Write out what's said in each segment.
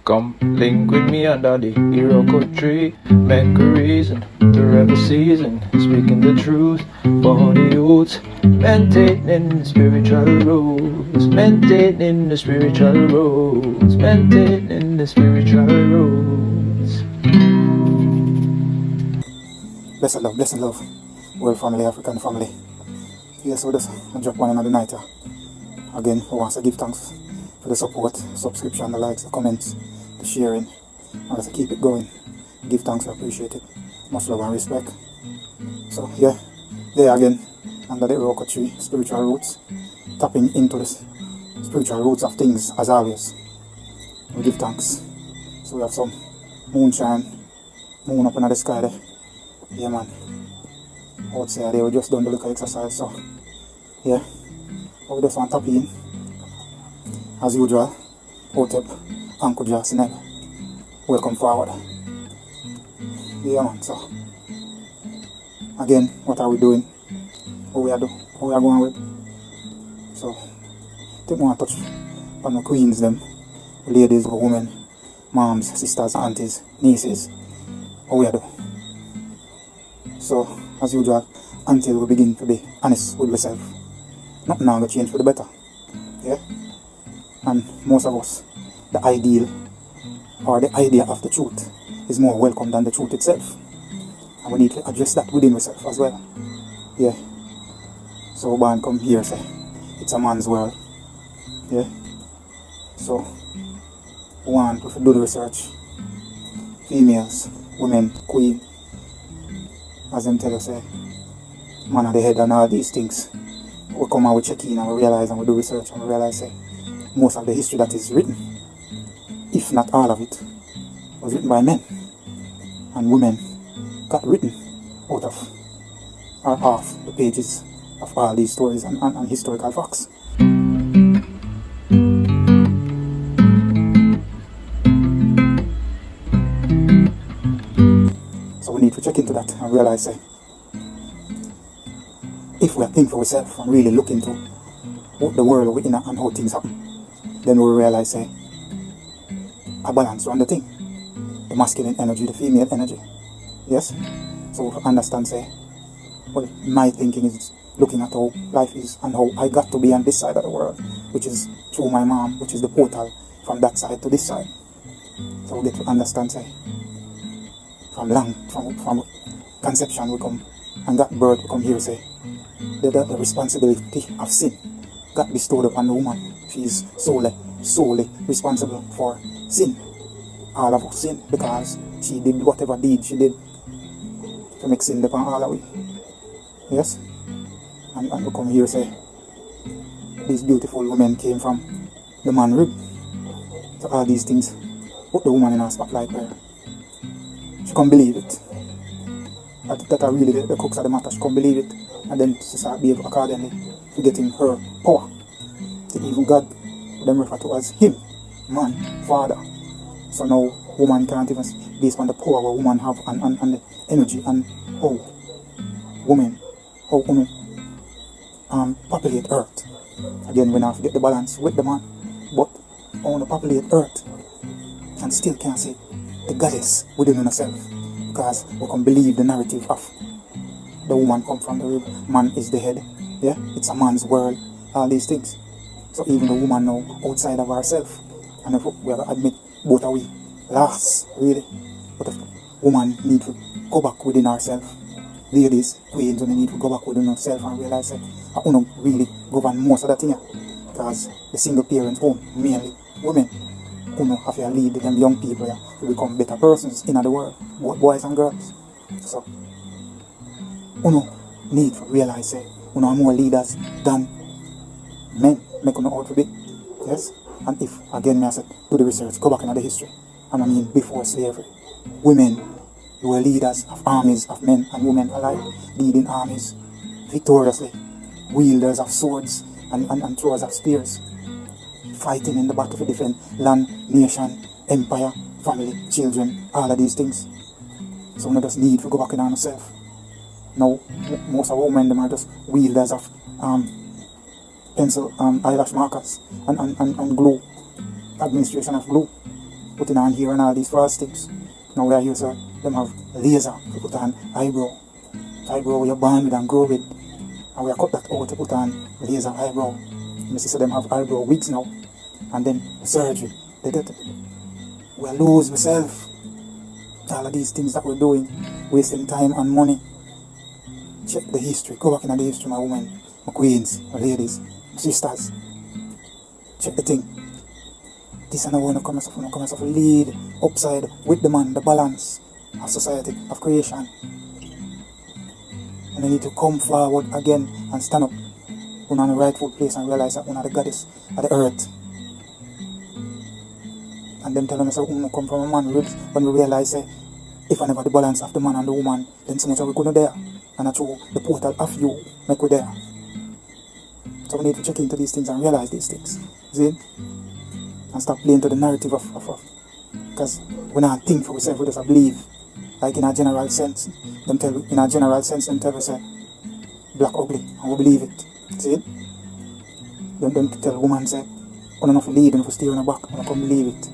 Come link with me under the hero code tree. Make a reason to revel season. Speaking the truth for the youth. Maintaining the spiritual rules. Maintaining the spiritual rules. Maintaining the spiritual rules. Blessed love, world family, African family. Yes, so just drop one another night. Again, I want to give thanks for the support, subscription, the likes, the comments, the sharing. I want to keep it going. Give thanks, I appreciate it. Much love and respect. So yeah, there again, under the Roca tree, spiritual roots, tapping into the spiritual roots of things as always. We give thanks. So we have some moonshine, moon up in the sky there. Yeah man, outside there we just done the little exercise, so yeah, but we just want to tap in as usual. Hotep, Uncle Jason, welcome forward. Yeah man, so again, what are we doing? What we are going with? So take one touch on the queens them, ladies, women, moms, sisters, aunties, nieces. What we are doing? So, as usual, until we begin to be honest with ourselves, nothing now will change for the better. Yeah? And most of us, the ideal or the idea of the truth is more welcome than the truth itself. And we need to address that within ourselves as well. Yeah? So, Ban come here say, it's a man's world. Yeah? So, one, if we do the research, females, women, queen, as them tell us, man of the head and all these things. We come and we check in and we realize and we do research and we realize most of the history that is written, if not all of it, was written by men. And women got written out of or off the pages of all these stories and historical facts. So we need to check into that and realize if we are thinking for ourselves and really look into what the world we're in and how things happen, then we will realize a balance around the thing. The masculine energy, the female energy. Yes? So we understand well, my thinking is looking at how life is and how I got to be on this side of the world, which is through my mom, which is the portal from that side to this side. So we get to understand from conception we come and that birth we come here the responsibility of sin got bestowed upon the woman. She is solely responsible for sin. All of us sin because she did whatever deed she did to make sin upon all of we. Yes? And we come here these beautiful women came from the man rib. So all these things put the woman in her spotlight where she can't believe it. That are really the crux of the matter. She can't believe it. And then she start behave accordingly to getting her power. To even God, them refer to as him, man, father. So now woman can't even based on the power a woman have and the energy and how women populate earth. Again, we now forget the balance with the man. But I want to populate earth and still can't say the goddess within herself, because we can believe the narrative of the woman come from the rib, man is the head. Yeah, it's a man's world, all these things. So even the woman now outside of herself, and if we have to admit both are we last really, but if the woman need to go back within herself, ladies, queens, only need to go back within herself and realize that I don't really govern most of that thing, because the single parents home, mainly women, who have to lead them young people to become better persons in the world, both boys and girls. So, need to realize are more leaders than men make out to be. Yes? And if, again, I said, do the research, go back into the history, and I mean before slavery, women were leaders of armies of men and women alike, leading armies victoriously, wielders of swords and throwers of spears, fighting in the battle to defend land, nation, empire, family, children, all of these things. So we just need to go back in on ourselves. Now, most of our women them are just wielders of pencil, eyelash markers and glue, administration of glue. putting on here and all these false things. Now we are here, sir. Them have laser to put on eyebrow. Eyebrow you're born with and grow with. And we are cut that out to put on laser eyebrow. My sister them have eyebrow wigs now. And then surgery. We lose ourselves. All of these things that we're doing, wasting time and money. Check the history. Go back in the history, my women, my queens, my ladies, my sisters. Check the thing. This and I want to come as a lead upside with the man, the balance of society, of creation. And they need to come forward again and stand up on the rightful place and realize that one of the goddess of the earth. And them telling us that we come from a man ribs when we realize if I never the balance of the man and the woman, then so much we couldn't there. And that's through the portal of you make we there. So we need to check into these things and realize these things. See? And stop playing to the narrative of because we not think for ourselves, we just believe. Like in a general sense. Them tell us black ugly and we believe it. See? Them tell a woman say, I don't know if you lead and if you stay on the back, I don't come believe it.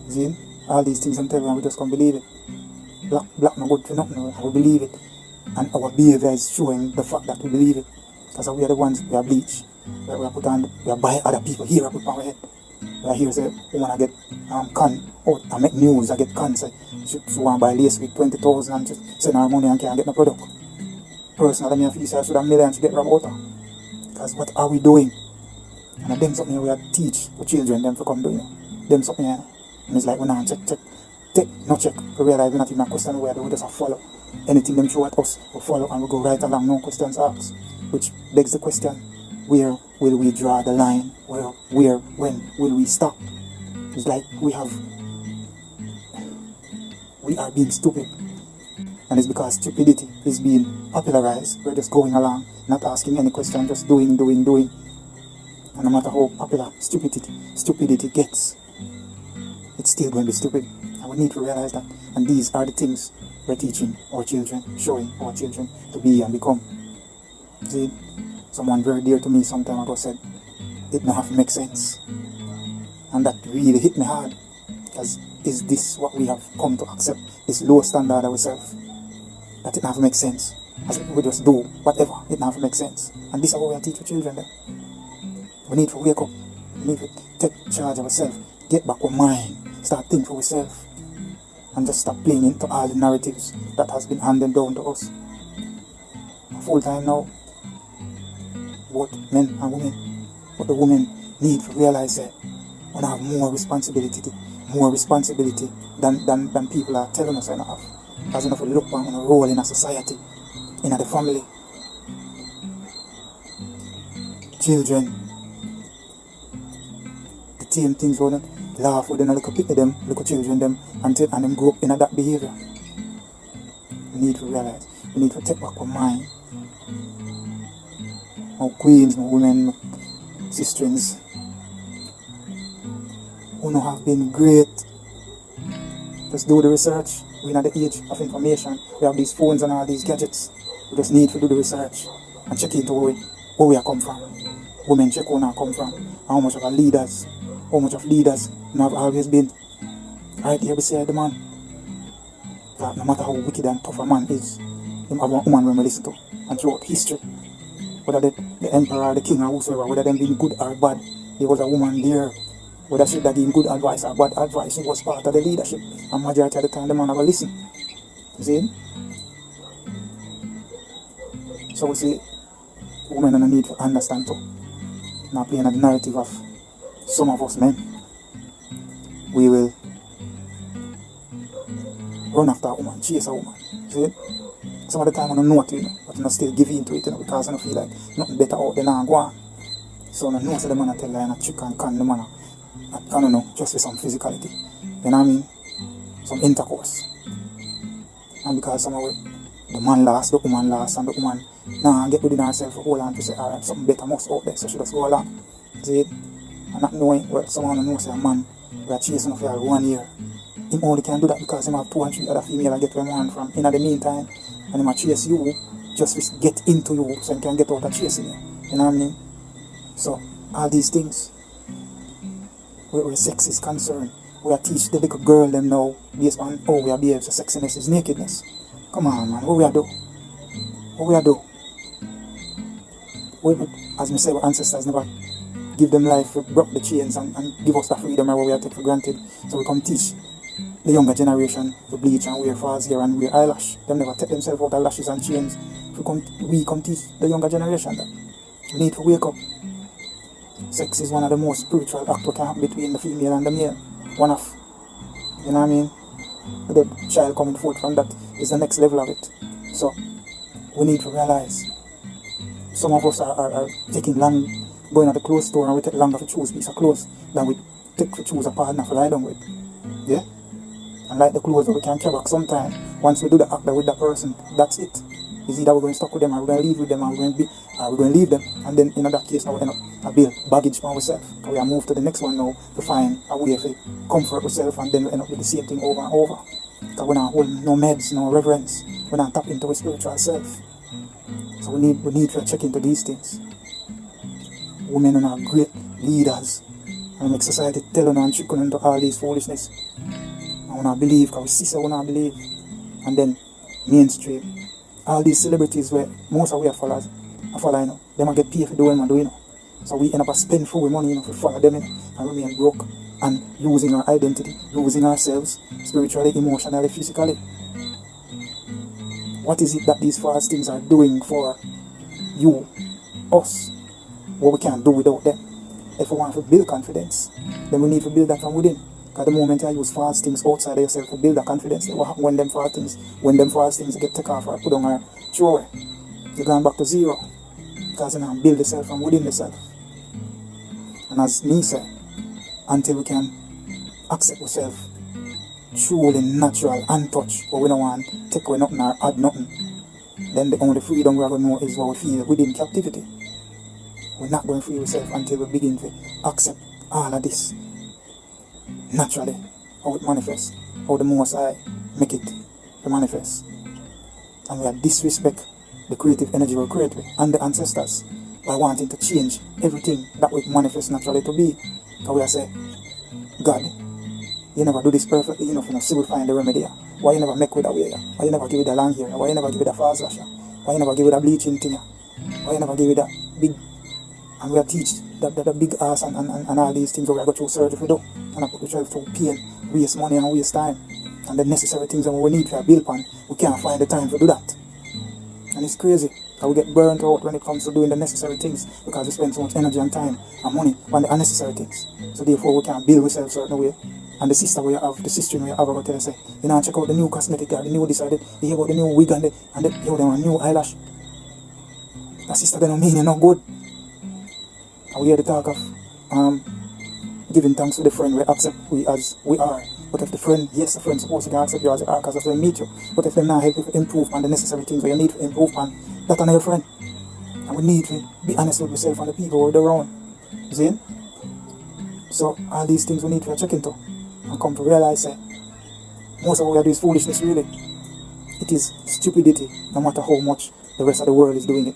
See? All these things them tell you and we just can't believe it. Black no good for nothing, and we believe it. And our behavior is showing the fact that we believe it. Because we are the ones, we are bleach. We are by other people. Here I put on our head. We are here say, we want to get con out and make news, I get con say, she want to buy lace with 20,000 and just send her money and can't get no product. Personally, I feel say I should have millions to get rid of her. Because what are we doing? And them something we have to teach the children them to come doing. Them something and it's like we now check. No check. We realize we're not even a question where we just have follow. Anything them show at us, we follow and we go right along, no questions asked. Which begs the question, where will we draw the line? When will we stop? It's like we are being stupid. And it's because stupidity is being popularized. We're just going along, not asking any question, just doing. And no matter how popular stupidity gets, it's still going to be stupid. And we need to realize that. And these are the things we're teaching our children, showing our children to be and become. See, someone very dear to me some time ago said, it don't have to make sense. And that really hit me hard. Because is this what we have come to accept? This low standard of ourselves? That it don't have to make sense. As if we just do whatever, it don't have to make sense. And this is what we are teaching children then. We need to wake up. We need to take charge of ourselves. Get back our mind. Start thinking for ourselves. And just stop playing into all the narratives that has been handed down to us. Full time now, both men and women. But the women need to realize that we have more responsibility than people are telling us enough. Because enough to look back on a role in a society, in the family. Children, the same things wouldn't laugh with them, look at them, look at children them, and them grow up in that behavior. We need to realize, we need to take back our mind. Our queens, my women, my sisters, who have been great. Just do the research. We're in the age of information. We have these phones and all these gadgets. We just need to do the research and check into where we are come from. Women check where we come from. How much of our leaders, have always been right here beside the man. That no matter how wicked and tough a man is, him have one woman when we listen to. And throughout history, whether the emperor, the king or whosoever, whether them being good or bad, there was a woman there. Whether she that gave good advice or bad advice, she was part of the leadership. And majority of the time the man never listen. You see? So we see women don't need to understand too. Not playing the narrative of some of us men. We will run after a woman, chase a woman. See? Some of the time I don't know what to do, but I still give in to it, because I feel like nothing better out than I go on. So I know the man I tell her and I trick and con the man. I don't know, just with some physicality. You know what I mean? Some intercourse. And because some of the man last, the woman last, and the woman get within herself to hold on to say, alright, something better must out there, so she just go along. See? And not knowing what someone knows a man we are chasing for 1 year. Him only can do that because he have 2 and 3 other female I get where man from. In the meantime, and he might chase you just to get into you so he can get out of chasing you. You know what I mean? So all these things where sex is concerned, We are teach the little girl them now based on how we are behave. So sexiness is nakedness. Come on, man. What we are do? What we are do? As me say, our ancestors never give them life, we broke the chains and give us the freedom what we are take for granted. So we come teach the younger generation to bleach and wear false hair and wear eyelash. Them never take themselves out of lashes and chains. We come teach the younger generation that we need to wake up. Sex is one of the most spiritual acts that can happen between the female and the male. One of, you know what I mean? The child coming forth from that is the next level of it. So we need to realize some of us are taking long, going at the clothes store and we take longer to choose a piece of clothes than we take to choose a partner to lie down with. Yeah? And like the clothes that we can carry back sometime, once we do the act with that person, that's it. It's either we're going to stuck with them or we're going to leave with them or we're going to leave them. And then in that case now we end up build baggage for ourselves. Because we are moved to the next one now to find a way to comfort ourselves and then we end up with the same thing over and over. Because we're not holding no meds, no reverence. We're not tapping into our spiritual self. So we need to check into these things. Women are great leaders and make society tell on and trick on into all these foolishness. And we not believe because we see so we not believe. And then mainstream. All these celebrities where most of our followers are following, they might get paid for doing what they do. So we end up spending full money to follow them and remain broke and losing our identity, losing ourselves spiritually, emotionally, physically. What is it that these false things are doing for you, us, what we can't do without them? If we want to build confidence, then we need to build that from within. Because the moment I use false things outside of yourself to build that confidence, what happens when them false things get taken off or put on or throw away? You're going back to zero. Because you now build yourself from within yourself. And as me say, until we can accept ourselves truly natural, untouched, but we don't want to take away nothing or add nothing, then the only freedom we are going to know is what we feel within captivity. We're not going to free ourselves until we begin to accept all of this naturally, how it manifests, how the Most High make it to manifest. And we are disrespect the creative energy we create with and the ancestors by wanting to change everything that we manifest naturally to be. Because we are saying, God, you never do this perfectly enough, still find the remedy. Why you never make with a way? Why you never give it a long hair? Why you never give it a fast lash? Why you never give it a bleaching thing? Why you never give it a big... And we are teach the big ass and all these things we are going through surgery for do. And I put ourselves through pain, waste money and waste time. And the necessary things that we need for a build pan, we can't find the time to do that. And it's crazy. Because we get burnt out when it comes to doing the necessary things because we spend so much energy and time and money on the unnecessary things. So therefore we can't build ourselves a certain way. And the sister we have, the sister we have, I go tell her, say, you know, check out the new cosmetic, the new this or that, you hear about the new wig and the new eyelash. The sister they don't mean it no good. And we hear the talk of giving thanks to the friend we accept we as we are. But if the friend, yes, the friend supposed to accept you as you are because that's when they meet you. But if they're not help you to improve on the necessary things where you need to improve on, that's not your friend. And we need to be honest with yourself and the people we're around. See? So all these things we need to check into and come to realize that most of what we do is foolishness really. It is stupidity, no matter how much the rest of the world is doing it.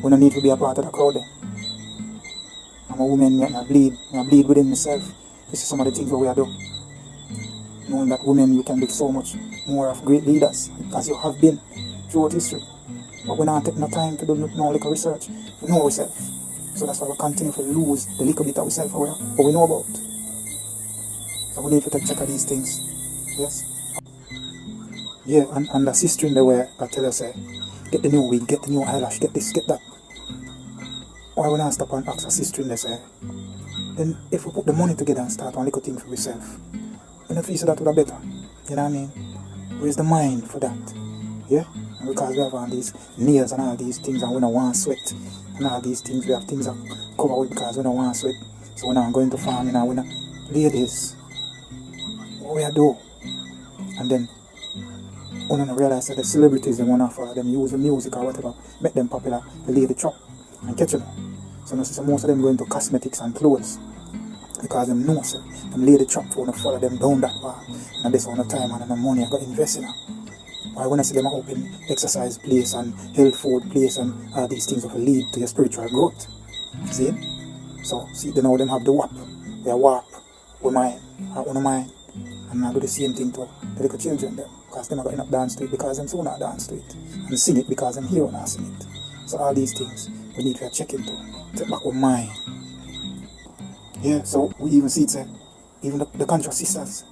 We don't need to be a part of the crowd there. I'm a woman, I bleed within myself. This is some of the things that we are doing. Knowing that women, you can be so much more of great leaders, as you have been throughout history. But we're not taking no time to do no little research to know ourselves. So that's why we continue to lose the little bit of ourselves what we know about. So we need to take check of these things. Yes? Yeah, and the sister in the way I tell her, say, get the new wig, get the new eyelash, get this, get that. Why we not stop and ask a sister in there, say, then if we put the money together and start one little thing for ourselves, we don't feel so that would be better. You know what I mean? Where's the mind for that? Yeah? And because we have all these nails and all these things and we don't want sweat and all these things, we have things that cover with because we don't want sweat. So we're not going to farm, we're not. Ladies, what we do? And then we don't realize that the celebrities they want to follow them, use the music or whatever, make them popular, the lady chop and catch them. So most of them go into cosmetics and clothes. Because them know so them lady trap for to follow them down that path. And this all the time and the money I got invest in her. Why when I see them open exercise place and health food place and all these things will lead to your spiritual growth. See? So see they now them have the WAP. They are WAP. we mind, our own mind, and not do the same thing to the little children them, because them are going to dance to it because them soon not dance to it, and sing it because them hear and sing it. So all these things we need to check into, take back our mind. Yeah, so we even see it, even the conscious sisters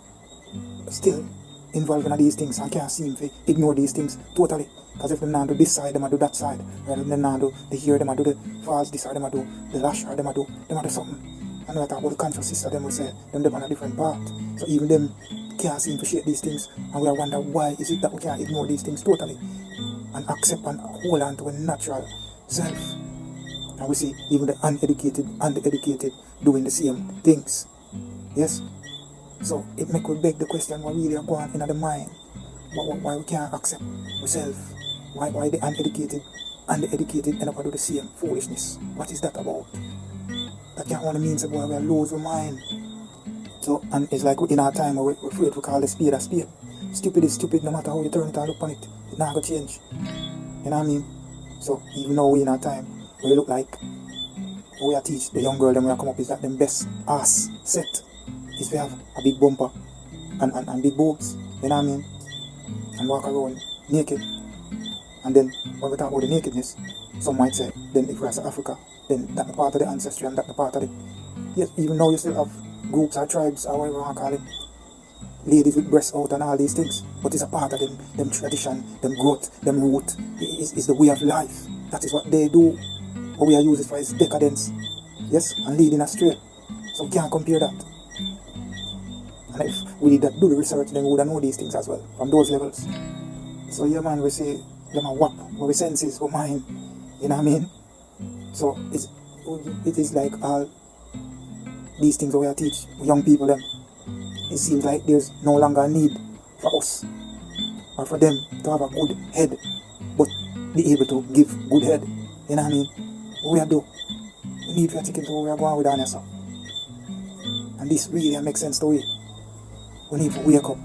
still involved in these things and can't seem to ignore these things totally. Because if them not do this side, them do that side. Rather than not do the hair, them do the falls this, or them do the lash, or them do something. And when I talk about the conscious sister, them will say them on a different path. So even them can't seem to shake these things, and we wonder why is it that we can't ignore these things totally and accept and hold on to a natural self. And we see even the uneducated and the educated doing the same things. Yes? So it make we beg the question what really are going on in the mind. Why we can't accept ourselves? Why the uneducated and the educated end up do the same foolishness? What is that about? That can't only mean that we are lose our mind. So, and it's like in our time where we're afraid to call the spade a spade. Stupid is stupid no matter how you turn it and look on it. It's not going to change. You know what I mean? So even though we in our time, we look like we are teach the young girl them we are come up is that them best ass set is we have a big bumper and big boobs. You know what I mean? And walk around naked. And then when we talk about the nakedness, some might say, then if we're Africa, then that's the part of the ancestry and that's the part of the... Yes, even though you still have groups or tribes or whatever you want to call it, ladies with breasts out and all these things, but it's a part of them tradition, them growth, them root. It's the way of life. That is what they do. What we are using for is decadence. Yes, and leading astray. So we can't compare that. And if we did that, do the research, then we would know these things as well, from those levels. So yeah man, we say, them a whap, what we senses, what mind, you know what I mean? So it is like all these things that we are teach young people them. It seems like there's no longer a need for us or for them to have a good head, but be able to give good head. You know what I mean? What we are do, we need to take into what we are going with on yourself. And this really makes sense to we. We need to wake up,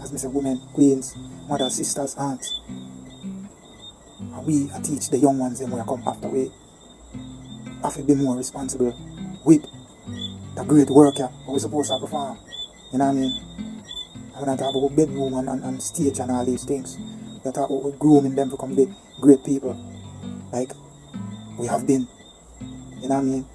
as I say, women, queens, mothers, sisters, aunts. And we teach the young ones them we come after we have to be more responsible with the great work that we're supposed to perform. You know what I mean? I'm not talking about bedroom and stage and all these things. We're talking about grooming them to become big, great people. Like we have been. You know what I mean?